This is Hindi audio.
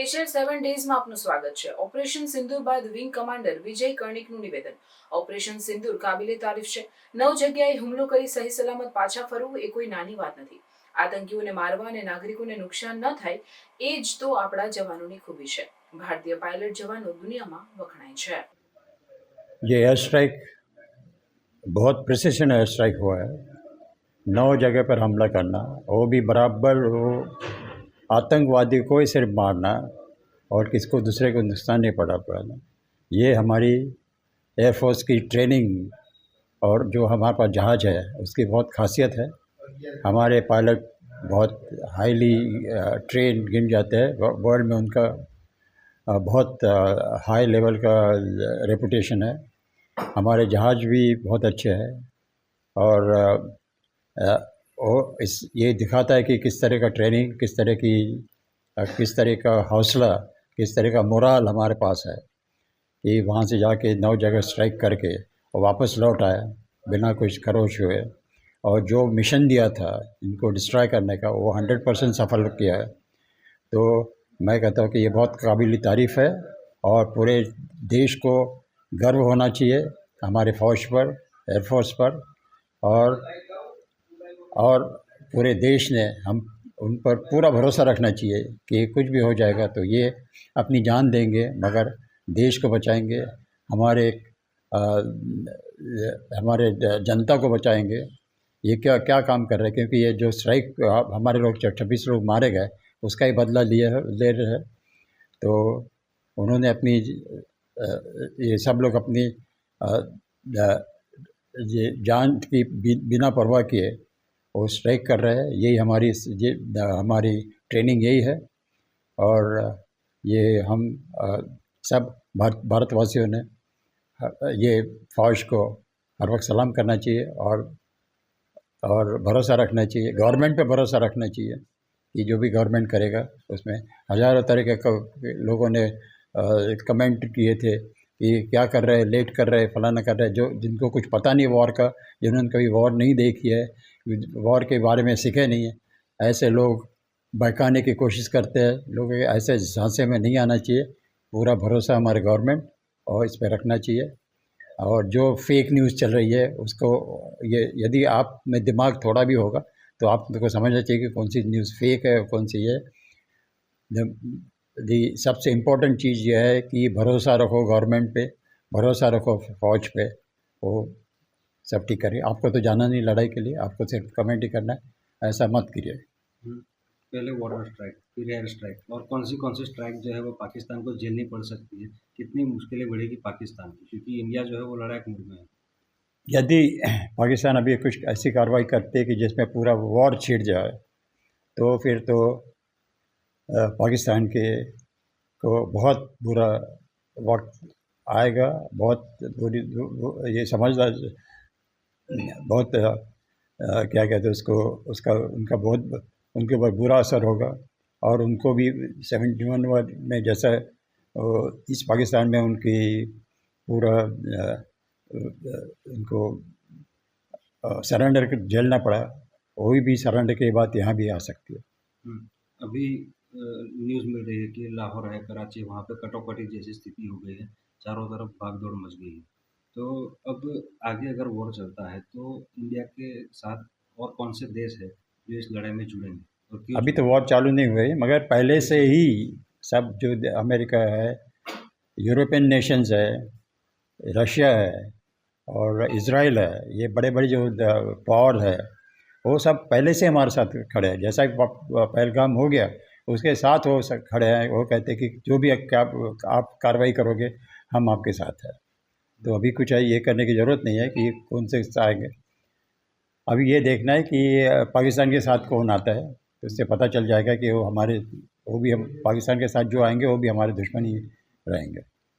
સ્પેશિયલ 7 ડેઝમાં આપનું સ્વાગત છે. ઓપરેશન સિંદૂર બાદ વિંગ કમાન્ડર વિજય કર્ણિકનું નિવેદન. ઓપરેશન સિંદૂર કાબિલે તારીફ છે. 9 જગ્યાએ હુમલો કરી સહી સલામત પાછા ફરવું એ કોઈ નાની વાત નથી. આતંકીઓને મારવા અને નાગરિકોને નુકસાન ન થાય એ જ તો આપણા જવાનોની ખૂબી છે. ભારતીય પાયલટ જવાનો દુનિયામાં વખણાય છે. ये एयर स्ट्राइक बहुत प्रिसिशन एयर स्ट्राइक हुआ है। 9 जगह पर हमला करना, वो भी बराबर वो आतंकवादी को ही सिर्फ मारना और किसको दूसरे को नुकसान नहीं पड़ाना, ये हमारी एयरफोर्स की ट्रेनिंग और जो हमारे पास जहाज़ है उसकी बहुत खासियत है। हमारे पायलट बहुत हाईली ट्रेन गिन जाते हैं, वर्ल्ड में उनका बहुत हाई लेवल का रेपुटेशन है। हमारे जहाज़ भी बहुत अच्छे हैं और ये दिखाता है कि किस तरह का ट्रेनिंग, किस तरह का हौसला, किस तरह का मोराल हमारे पास है कि वहाँ से जाके 9 जगह स्ट्राइक करके और वापस लौट आया बिना कुछ खरोच हुए, और जो मिशन दिया था इनको डिस्ट्रॉय करने का वो 100% सफल किया है। तो मैं कहता हूँ कि ये बहुत काबिल तारीफ़ है और पूरे देश को गर्व होना चाहिए हमारे फ़ौज पर, एयरफोर्स पर, और पूरे देश ने हम उन पर पूरा भरोसा रखना चाहिए कि कुछ भी हो जाएगा तो ये अपनी जान देंगे मगर देश को बचाएंगे, हमारे जनता को बचाएंगे। ये क्या क्या काम कर रहे हैं, क्योंकि ये जो स्ट्राइक हमारे लोग 26 लोग मारे गए उसका ही बदला ले रहे हैं। तो उन्होंने अपनी ये सब लोग अपनी ये जान की बिना परवाह किए वो स्ट्राइक कर रहे हैं। यही हमारी ट्रेनिंग यही है और ये हम सब भारतवासियों ने ये फ़ौज को हर वक्त सलाम करना चाहिए और भरोसा रखना चाहिए, गवर्नमेंट पे भरोसा रखना चाहिए कि जो भी गवर्नमेंट करेगा उसमें हज़ारों तरह के लोगों ने कमेंट किए थे कि क्या कर रहे हैं, लेट कर रहे हैं, फलाना कर रहे हैं, जो जिनको कुछ पता नहीं वॉर का, जिन्होंने कभी वॉर नहीं देखी है, वॉर के बारे में सीखे नहीं है, ऐसे लोग बहकाने की कोशिश करते हैं। लोग ऐसे झांसे में नहीं आना चाहिए। पूरा भरोसा हमारे गवर्नमेंट और इस पर रखना चाहिए। और जो फेक न्यूज़ चल रही है उसको ये यदि आप में दिमाग थोड़ा भी होगा तो आपको समझना चाहिए कि कौन सी न्यूज़ फेक है और कौन सी ये। सबसे इम्पोर्टेंट चीज़ ये है कि भरोसा रखो गवर्नमेंट पे, भरोसा रखो फ़ौज पे, वो सब ठीक करिए। आपको तो जाना नहीं लड़ाई के लिए, आपको सिर्फ कमेंट ही करना है, ऐसा मत करिए। पहले वाटर स्ट्राइक, फिर एयर स्ट्राइक, और कौन सी स्ट्राइक जो है वो पाकिस्तान को झेलनी पड़ सकती है, कितनी मुश्किलें बढ़ेगी पाकिस्तान की, क्योंकि इंडिया जो है वो लड़ाई मूड में है। यदि पाकिस्तान अभी कुछ ऐसी कार्रवाई करते कि जिसमें पूरा वॉर छिड़ जाए तो फिर तो पाकिस्तान को बहुत बुरा वक्त आएगा, बहुत बुरी, ये समझदार, बहुत क्या कहते हैं उसको, उसका उनका बहुत उनके ऊपर बुरा असर होगा। और उनको भी 71 में जैसा ईस्ट पाकिस्तान में उनकी पूरा उनको सरेंडर झेलना पड़ा, वही भी सरेंडर के बाद यहाँ भी आ सकती है। अभी न्यूज़ मिल रही है कि लाहौर है, कराची, वहाँ पे कटोकटी जैसी स्थिति हो गई है, चारों तरफ भागदौड़ मच गई है। तो अब आगे अगर वॉर चलता है तो इंडिया के साथ और कौन से देश है जो इस लड़ाई में जुड़ेंगे और क्यों? अभी तो वॉर चालू नहीं हुई मगर पहले से ही सब, जो अमेरिका है, यूरोपियन नेशंस है, रशिया है और इज़राइल है, ये बड़े बड़े जो पावर है वो सब पहले से हमारे साथ खड़े हैं। जैसा कि पहलगाम हो गया उसके साथ वो सब खड़े हैं। वो कहते हैं कि जो भी आप कार्रवाई करोगे हम आपके साथ हैं। तो अभी कुछ है ये करने की ज़रूरत नहीं है कि कौन से आएंगे। अभी ये देखना है कि पाकिस्तान के साथ कौन आता है, तो उससे पता चल जाएगा कि वो भी हम पाकिस्तान के साथ जो आएंगे वो भी हमारे दुश्मन ही रहेंगे।